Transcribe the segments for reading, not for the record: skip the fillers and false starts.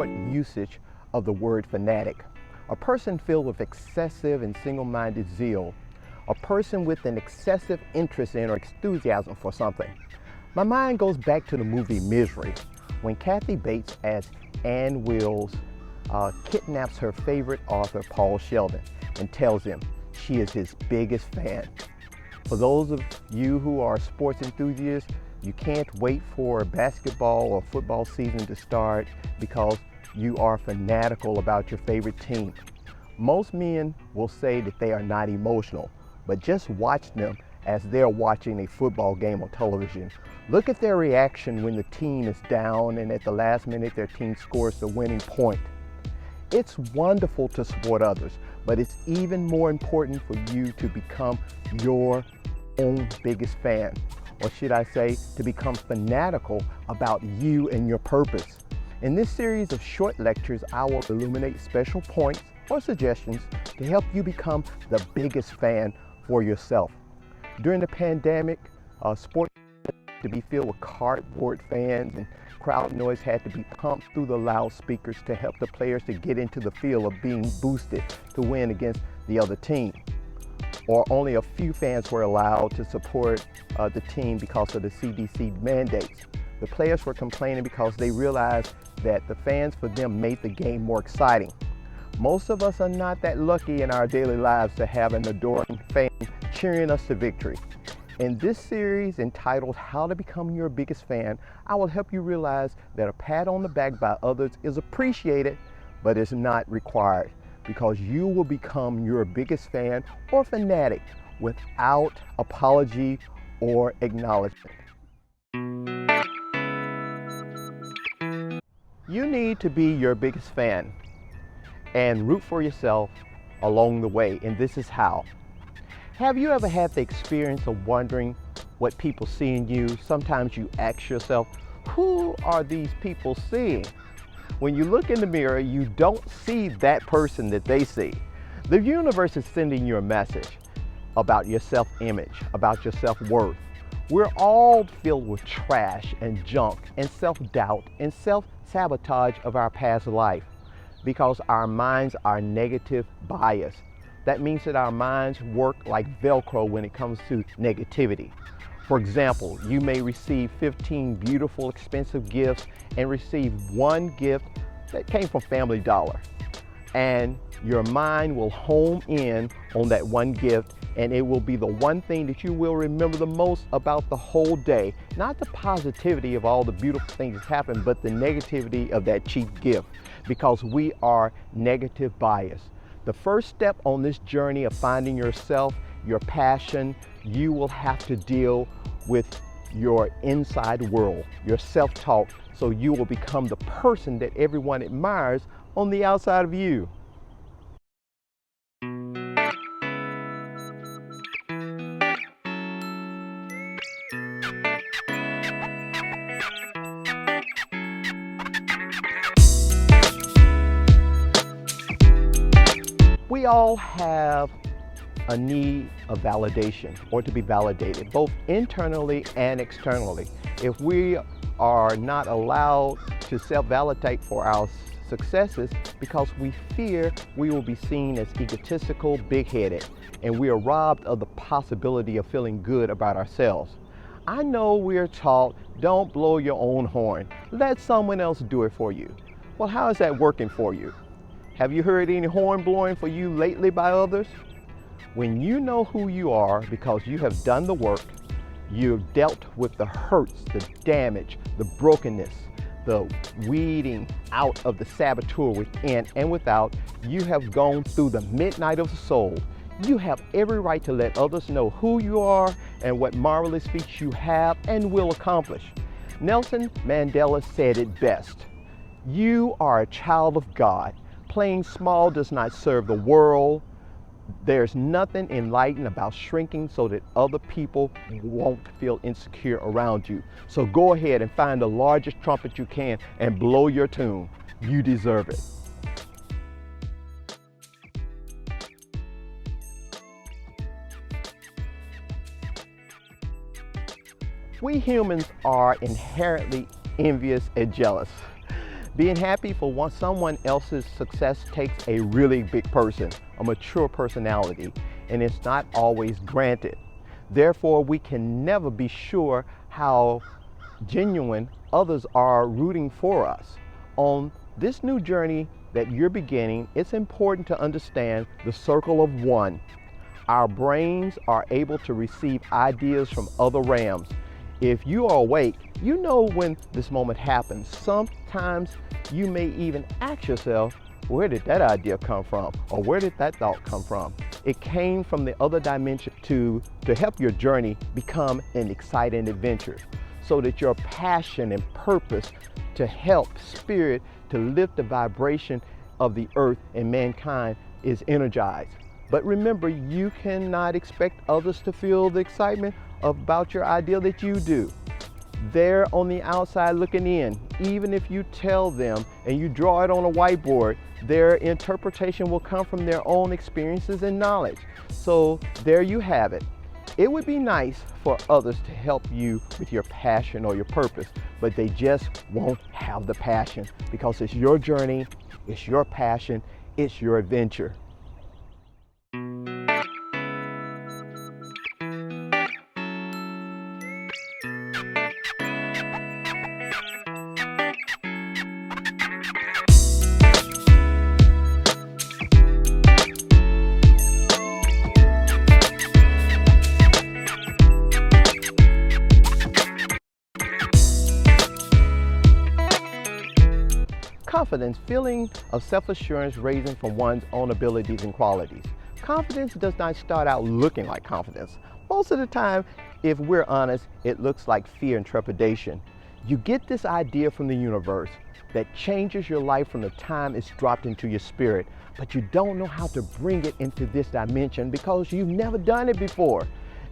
short usage of the word fanatic, a person filled with excessive and single-minded zeal, a person with an excessive interest in or enthusiasm for something. My mind goes back to the movie Misery, when Kathy Bates as Ann Wills kidnaps her favorite author, Paul Sheldon, and tells him she is his biggest fan. For those of you who are sports enthusiasts, you can't wait for basketball or football season to start because you are fanatical about your favorite team. Most men will say that they are not emotional, but just watch them as they're watching a football game on television. Look at their reaction when the team is down and at the last minute their team scores the winning point. It's wonderful to support others, but it's even more important for you to become your own biggest fan. Or should I say, to become fanatical about you and your purpose. In this series of short lectures, I will illuminate special points or suggestions to help you become the biggest fan for yourself. During the pandemic, sports had to be filled with cardboard fans, and crowd noise had to be pumped through the loudspeakers to help the players to get into the feel of being boosted to win against the other team. Or only a few fans were allowed to support the team because of the CDC mandates. The players were complaining because they realized that the fans for them made the game more exciting. Most of us are not that lucky in our daily lives to have an adoring fan cheering us to victory. In this series entitled How to Become Your Biggest Fan, I will help you realize that a pat on the back by others is appreciated, but is not required, because you will become your biggest fan or fanatic without apology or acknowledgement. You need to be your biggest fan and root for yourself along the way, and this is how. Have you ever had the experience of wondering what people see in you? Sometimes you ask yourself, who are these people seeing? When you look in the mirror, you don't see that person that they see. The universe is sending you a message about your self-image, about your self-worth. We're all filled with trash and junk and self-doubt and self-sabotage of our past life because our minds are negative biased. That means that our minds work like Velcro when it comes to negativity. For example, you may receive 15 beautiful, expensive gifts and receive one gift that came from Family Dollar. And your mind will home in on that one gift, and it will be the one thing that you will remember the most about the whole day. Not the positivity of all the beautiful things that happened, but the negativity of that cheap gift, because we are negative biased. The first step on this journey of finding yourself, your passion, you will have to deal with your inside world, your self-talk, so you will become the person that everyone admires on the outside of you. We all have a need of validation, or to be validated, both internally and externally. If we are not allowed to self-validate for our successes because we fear we will be seen as egotistical, big-headed, and we are robbed of the possibility of feeling good about ourselves. I know we're taught, don't blow your own horn, let someone else do it for you. Well, how is that working for you? Have you heard any horn blowing for you lately by others? When you know who you are because you have done the work, you've dealt with the hurts, the damage, the brokenness, the weeding out of the saboteur within and without, you have gone through the midnight of the soul. You have every right to let others know who you are and what marvelous feats you have and will accomplish. Nelson Mandela said it best. You are a child of God. Playing small does not serve the world. There's nothing enlightened about shrinking so that other people won't feel insecure around you. So go ahead and find the largest trumpet you can and blow your tune. You deserve it. We humans are inherently envious and jealous. Being happy for someone else's success takes a really big person, a mature personality, and it's not always granted. Therefore, we can never be sure how genuine others are rooting for us. On this new journey that you're beginning, it's important to understand the circle of one. Our brains are able to receive ideas from other realms. If you are awake, you know when this moment happens. Sometimes you may even ask yourself, where did that idea come from? Or where did that thought come from? It came from the other dimension to help your journey become an exciting adventure, so that your passion and purpose to help spirit to lift the vibration of the earth and mankind is energized. But remember, you cannot expect others to feel the excitement about your idea that you do. They're on the outside looking in. Even if you tell them and you draw it on a whiteboard, their interpretation will come from their own experiences and knowledge. So there you have it. It would be nice for others to help you with your passion or your purpose, but they just won't have the passion because it's your journey, it's your passion, it's your adventure. Confidence, feeling of self-assurance raising from one's own abilities and qualities. Confidence does not start out looking like confidence. Most of the time, if we're honest, it looks like fear and trepidation. You get this idea from the universe that changes your life from the time it's dropped into your spirit, but you don't know how to bring it into this dimension because you've never done it before,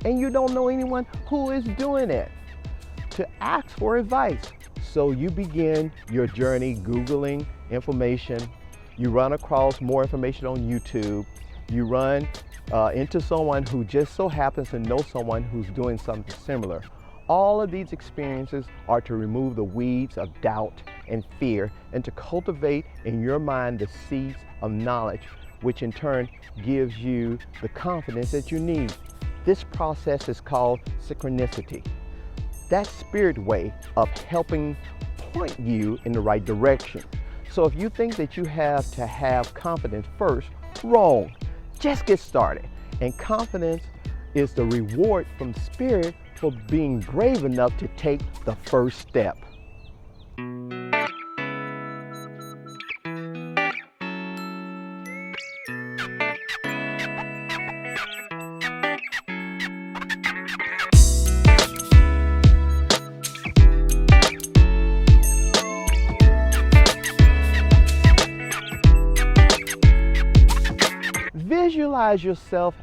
and you don't know anyone who is doing it to ask for advice. So you begin your journey Googling information. You run across more information on YouTube. You run into someone who just so happens to know someone who's doing something similar. All of these experiences are to remove the weeds of doubt and fear and to cultivate in your mind the seeds of knowledge, which in turn gives you the confidence that you need. This process is called synchronicity. That spirit way of helping point you in the right direction. So if you think that you have to have confidence first, wrong. Just get started. And confidence is the reward from spirit for being brave enough to take the first step. Visualize yourself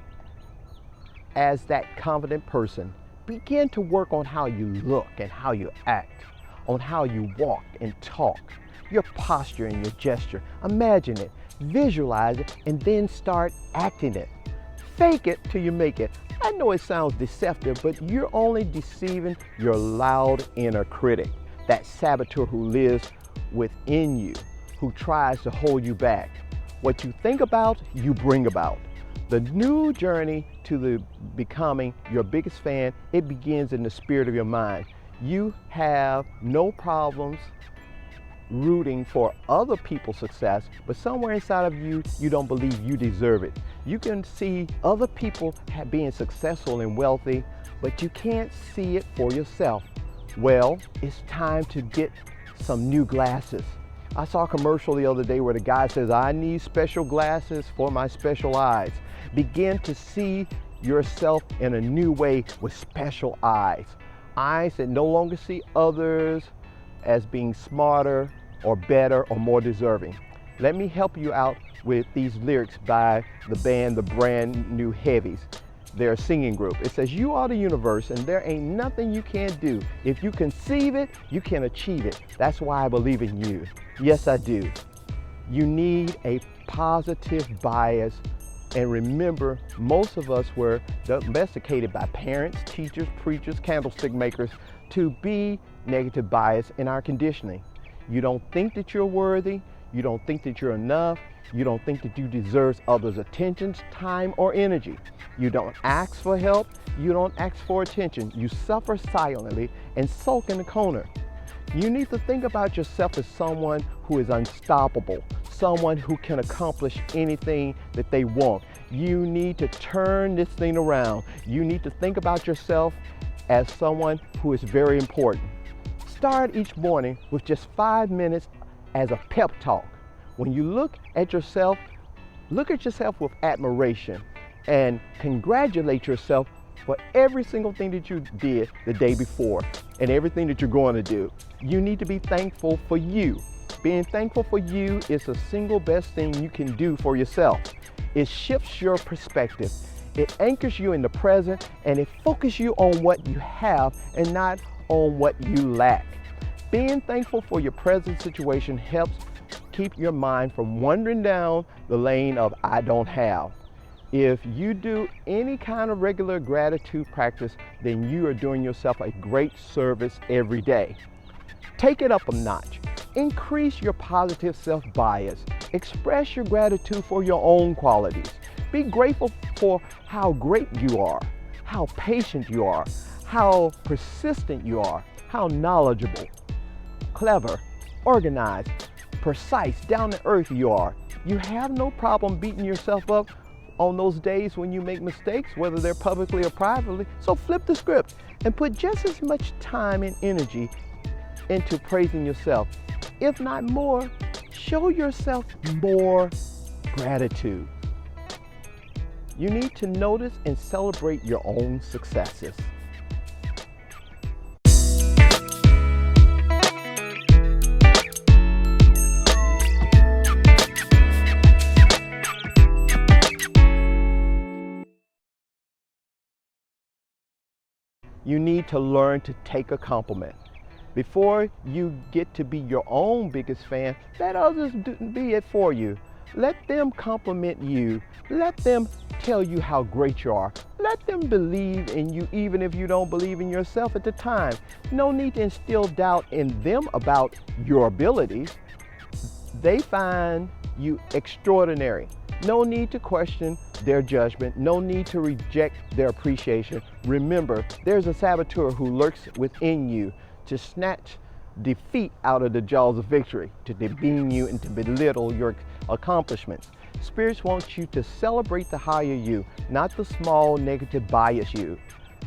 as that confident person. Begin to work on how you look and how you act, on how you walk and talk, your posture and your gesture. Imagine it, visualize it, and then start acting it. Fake it till you make it. I know it sounds deceptive, but you're only deceiving your loud inner critic, that saboteur who lives within you, who tries to hold you back. What you think about, you bring about. The new journey to the becoming your biggest fan, it begins in the spirit of your mind. You have no problems rooting for other people's success, but somewhere inside of you, you don't believe you deserve it. You can see other people being successful and wealthy, but you can't see it for yourself. Well, it's time to get some new glasses. I saw a commercial the other day where the guy says, I need special glasses for my special eyes. Begin to see yourself in a new way with special eyes. Eyes that no longer see others as being smarter or better or more deserving. Let me help you out with these lyrics by the band, the Brand New Heavies. They're a singing group. It says, you are the universe and there ain't nothing you can't do. If you conceive it, you can achieve it. That's why I believe in you. Yes, I do. You need a positive bias. And remember, most of us were domesticated by parents, teachers, preachers, candlestick makers to be negative bias in our conditioning. You don't think that you're worthy. You don't think that you're enough. You don't think that you deserve others' attention, time, or energy. You don't ask for help. You don't ask for attention. You suffer silently and sulk in the corner. You need to think about yourself as someone who is unstoppable, someone who can accomplish anything that they want. You need to turn this thing around. You need to think about yourself as someone who is very important. Start each morning with just 5 minutes as a pep talk. When you look at yourself with admiration and congratulate yourself for every single thing that you did the day before and everything that you're going to do. You need to be thankful for you. Being thankful for you is the single best thing you can do for yourself. It shifts your perspective. It anchors you in the present, and it focuses you on what you have and not on what you lack. Being thankful for your present situation helps keep your mind from wandering down the lane of I don't have. If you do any kind of regular gratitude practice, then you are doing yourself a great service every day. Take it up a notch. Increase your positive self-bias. Express your gratitude for your own qualities. Be grateful for how great you are, how patient you are, how persistent you are, how knowledgeable, clever, organized, precise, down to earth you are. You have no problem beating yourself up on those days when you make mistakes, whether they're publicly or privately. So flip the script and put just as much time and energy into praising yourself. If not more, show yourself more gratitude. You need to notice and celebrate your own successes. You need to learn to take a compliment. Before you get to be your own biggest fan, let others be it for you. Let them compliment you. Let them tell you how great you are. Let them believe in you even if you don't believe in yourself at the time. No need to instill doubt in them about your abilities. They find you extraordinary. No need to question their judgment. No need to reject their appreciation. Remember, there's a saboteur who lurks within you to snatch defeat out of the jaws of victory, to demean you and to belittle your accomplishments. Spirits want you to celebrate the higher you, not the small negative bias you.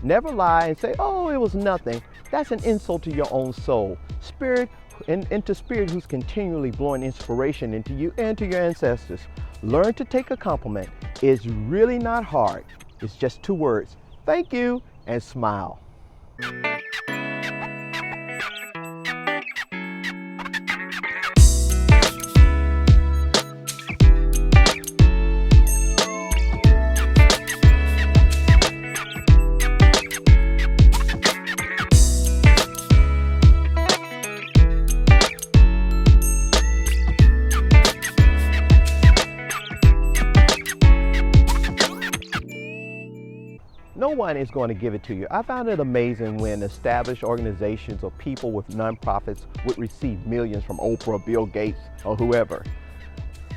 Never lie and say, oh, it was nothing. That's an insult to your own soul. Spirit, into Spirit who's continually blowing inspiration into you and to your ancestors. Learn to take a compliment. It's really not hard. It's just 2 words. Thank you and smile. No one is going to give it to you. I found it amazing when established organizations or people with nonprofits would receive millions from Oprah, Bill Gates, or whoever.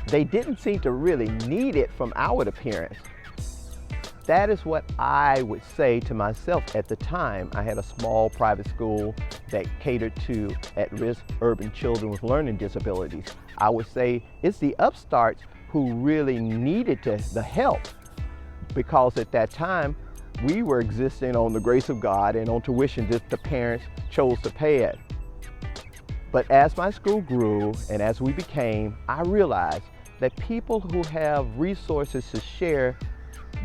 They didn't seem to really need it from outward appearance. That is what I would say to myself at the time. I had a small private school that catered to at-risk urban children with learning disabilities. I would say it's the upstarts who really needed the help, because at that time, we were existing on the grace of God and on tuition that the parents chose to pay it. But as my school grew and as we became, I realized that people who have resources to share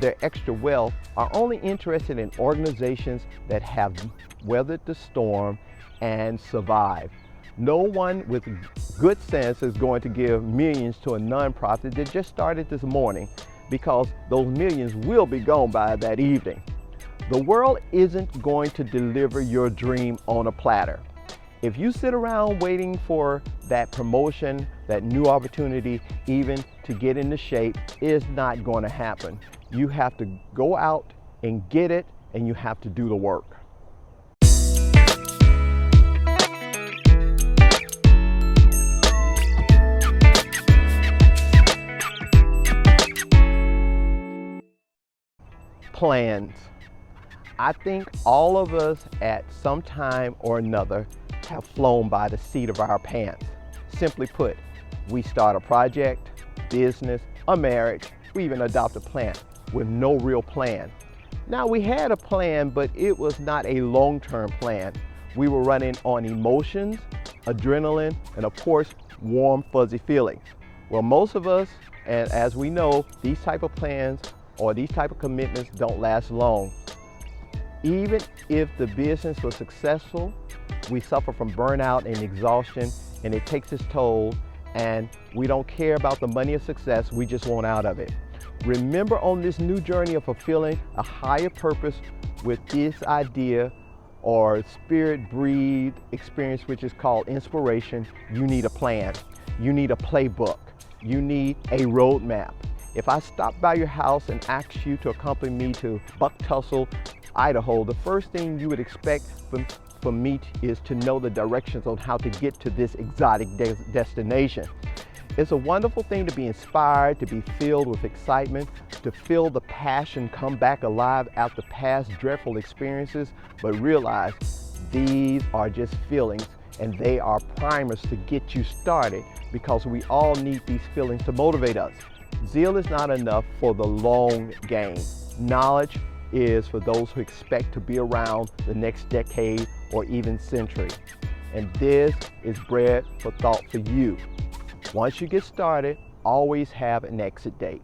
their extra wealth are only interested in organizations that have weathered the storm and survived. No one with good sense is going to give millions to a nonprofit that just started this morning, because those millions will be gone by that evening. The world isn't going to deliver your dream on a platter. If you sit around waiting for that promotion, that new opportunity, even to get into shape, it's not going to happen. You have to go out and get it, and you have to do the work. Plans. I think all of us at some time or another have flown by the seat of our pants. Simply put, we start a project, business, a marriage, we even adopt a plant with no real plan. Now, we had a plan, but it was not a long-term plan. We were running on emotions, adrenaline, and of course, warm, fuzzy feelings. Well, most of us, and as we know, these type of plans or these type of commitments don't last long. Even if the business was successful, we suffer from burnout and exhaustion, and it takes its toll, and we don't care about the money of success, we just want out of it. Remember, on this new journey of fulfilling a higher purpose with this idea or spirit-breathed experience, which is called inspiration, you need a plan. You need a playbook. You need a roadmap. If I stopped by your house and asked you to accompany me to Buck Tussle, Idaho, the first thing you would expect from me is to know the directions on how to get to this exotic destination. It's a wonderful thing to be inspired, to be filled with excitement, to feel the passion come back alive after past dreadful experiences, but realize these are just feelings and they are primers to get you started, because we all need these feelings to motivate us. Zeal is not enough for the long game. Knowledge is for those who expect to be around the next decade or even century. And this is bread for thought for you. Once you get started, always have an exit date.